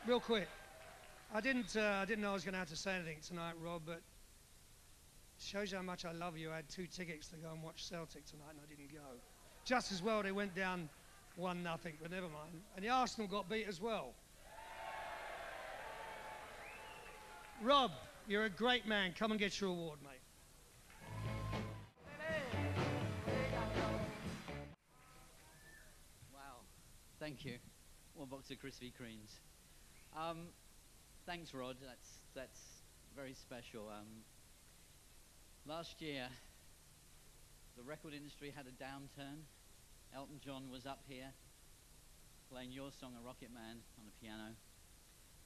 Real quick, I didn't know I was going to have to say anything tonight, Rob, but it shows you how much I love you. I had 2 tickets to go and watch Celtic tonight, and I didn't go. Just as well, they went down 1-0, but never mind. And the Arsenal got beat as well. Rob, you're a great man. Come and get your award, mate. Wow, thank you. One box of Krispy Kremes. Thanks, Rod. That's very special. Last year, the record industry had a downturn. Elton John was up here playing your song, A Rocket Man, on the piano.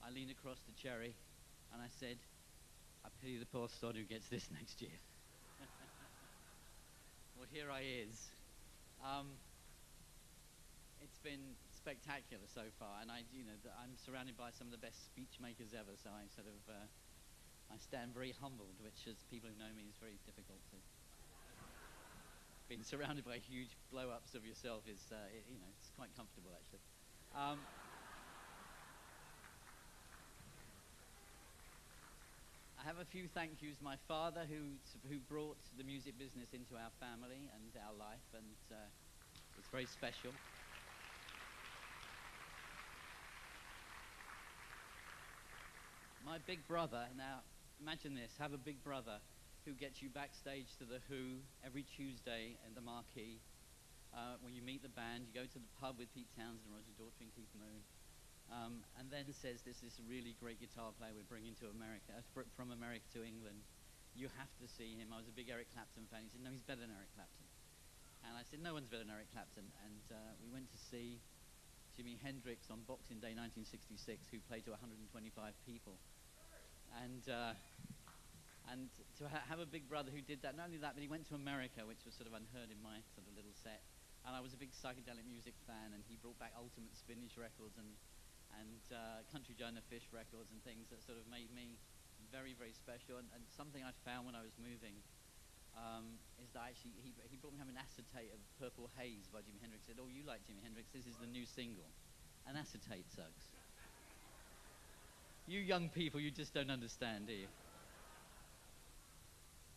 I leaned across to Cherry and I said, I pity the poor sod who gets this next year. Well, here I is. It's been spectacular so far, and I'm surrounded by some of the best speech makers ever, so I stand very humbled, which as people who know me is very difficult to. Being surrounded by huge blow-ups of yourself is, it's quite comfortable actually. I have a few thank yous. My father, who brought the music business into our family and our life, and it's very special. My big brother, now imagine this, have a big brother who gets you backstage to The Who every Tuesday at the Marquee. When you meet the band, you go to the pub with Pete Townsend, Roger Daltrey and Keith Moon, and then says, there's this really great guitar player we're bringing to America, from America to England. You have to see him. I was a big Eric Clapton fan. He said, no, he's better than Eric Clapton. And I said, no one's better than Eric Clapton. And we went to see Jimi Hendrix on Boxing Day 1966, who played to 125 people. And to have a big brother who did that, not only that, but he went to America, which was sort of unheard in my sort of little set. And I was a big psychedelic music fan, and he brought back Ultimate Spinach records and Country Jonah Fish records and things that sort of made me very, very special. And something I found when I was moving is that actually he brought me home an acetate of Purple Haze by Jimi Hendrix. He said, oh, you like Jimi Hendrix, this is the new single. An acetate sucks. You young people, you just don't understand, do you?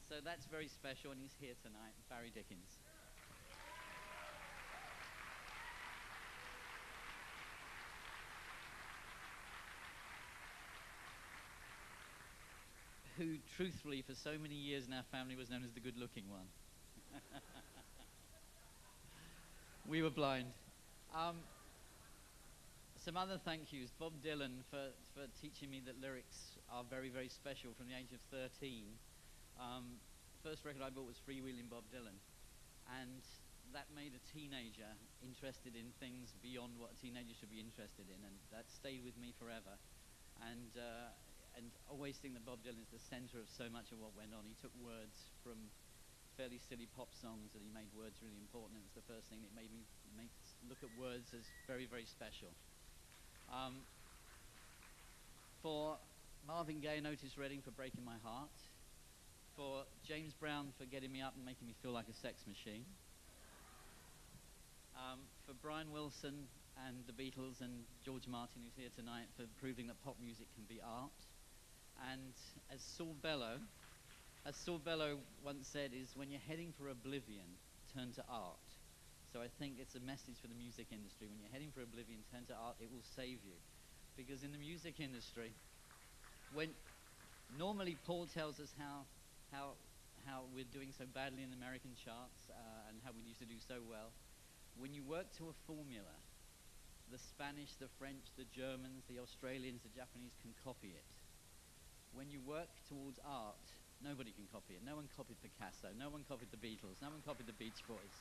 So that's very special, and he's here tonight, Barry Dickins. Who, truthfully, for so many years in our family was known as the good-looking one. We were blind. Some other thank yous. Bob Dylan for teaching me that lyrics are very, very special from the age of 13. First record I bought was Freewheeling Bob Dylan. And that made a teenager interested in things beyond what a teenager should be interested in. And that stayed with me forever. And always think that Bob Dylan is the center of so much of what went on. He took words from fairly silly pop songs and he made words really important. It was the first thing that made me look at words as very, very special. For Marvin Gaye and Otis Redding for breaking my heart. For James Brown for getting me up and making me feel like a sex machine. For Brian Wilson and the Beatles and George Martin, who's here tonight, for proving that pop music can be art. And as Saul Bellow once said, is when you're heading for oblivion, turn to art. So I think it's a message for the music industry. When you're heading for oblivion, turn to art, it will save you. Because in the music industry, when normally Paul tells us how we're doing so badly in American charts and how we used to do so well, when you work to a formula, the Spanish, the French, the Germans, the Australians, the Japanese can copy it. When you work towards art, nobody can copy it. No one copied Picasso, no one copied the Beatles, no one copied the Beach Boys.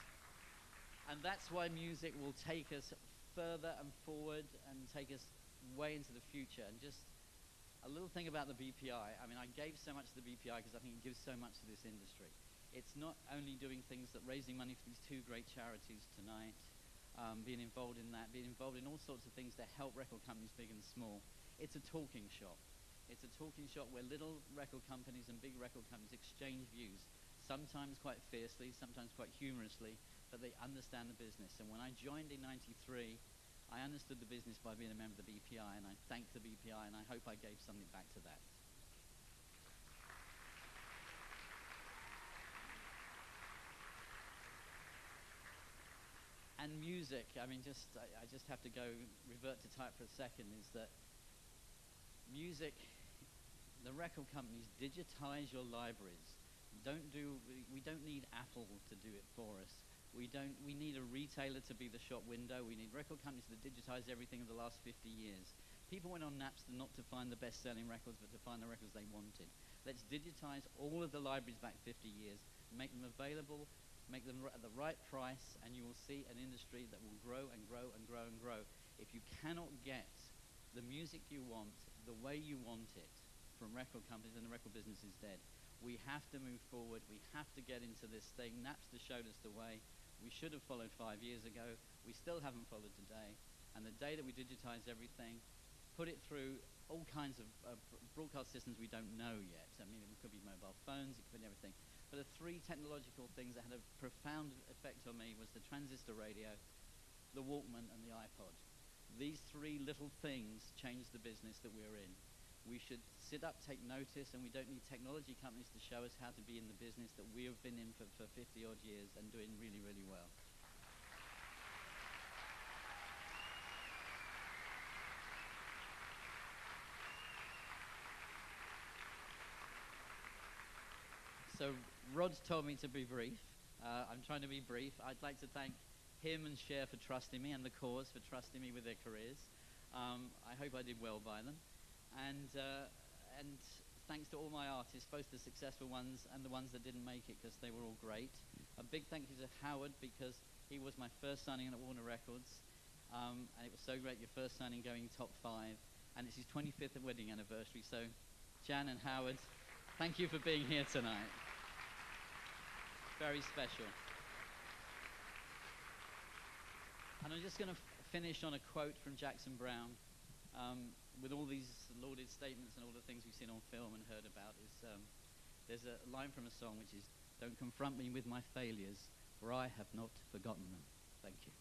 And that's why music will take us further and forward and take us way into the future. And just a little thing about the BPI. I mean, I gave so much to the BPI because I think it gives so much to this industry. It's not only doing things that raising money for these 2 great charities tonight, being involved in that, being involved in all sorts of things that help record companies big and small. It's a talking shop. It's a talking shop where little record companies and big record companies exchange views, sometimes quite fiercely, sometimes quite humorously, but they understand the business. And when I joined in '93, I understood the business by being a member of the BPI, and I thank the BPI, and I hope I gave something back to that. And music, I mean, I just have to revert to type for a second, is that music, the record companies digitize your libraries. We don't need Apple to do it for us. We need a retailer to be the shop window. We need record companies to digitize everything in the last 50 years. People went on Napster not to find the best-selling records, but to find the records they wanted. Let's digitize all of the libraries back 50 years, make them available, make them at the right price, and you will see an industry that will grow and grow and grow and grow. If you cannot get the music you want the way you want it from record companies, then the record business is dead. We have to move forward. We have to get into this thing. Napster showed us the way. We should have followed 5 years ago. We still haven't followed today. And the day that we digitize everything, put it through all kinds of broadcast systems we don't know yet. I mean, it could be mobile phones, it could be everything. But the three technological things that had a profound effect on me was the transistor radio, the Walkman, and the iPod. These three little things changed the business that we're in. We should sit up, take notice, and we don't need technology companies to show us how to be in the business that we have been in for 50-odd years and doing really, really well. So Rod's told me to be brief. I'm trying to be brief. I'd like to thank him and Cher for trusting me, and the cause for trusting me with their careers. I hope I did well by them. And thanks to all my artists, both the successful ones and the ones that didn't make it, because they were all great. A big thank you to Howard, because he was my first signing at Warner Records. And it was so great, your first signing going top 5. And it's his 25th wedding anniversary. So Jan and Howard, thank you for being here tonight. Very special. And I'm just going to finish on a quote from Jackson Browne. With all these lauded statements and all the things we've seen on film and heard about, there's a line from a song which is, "Don't confront me with my failures, for I have not forgotten them." Thank you.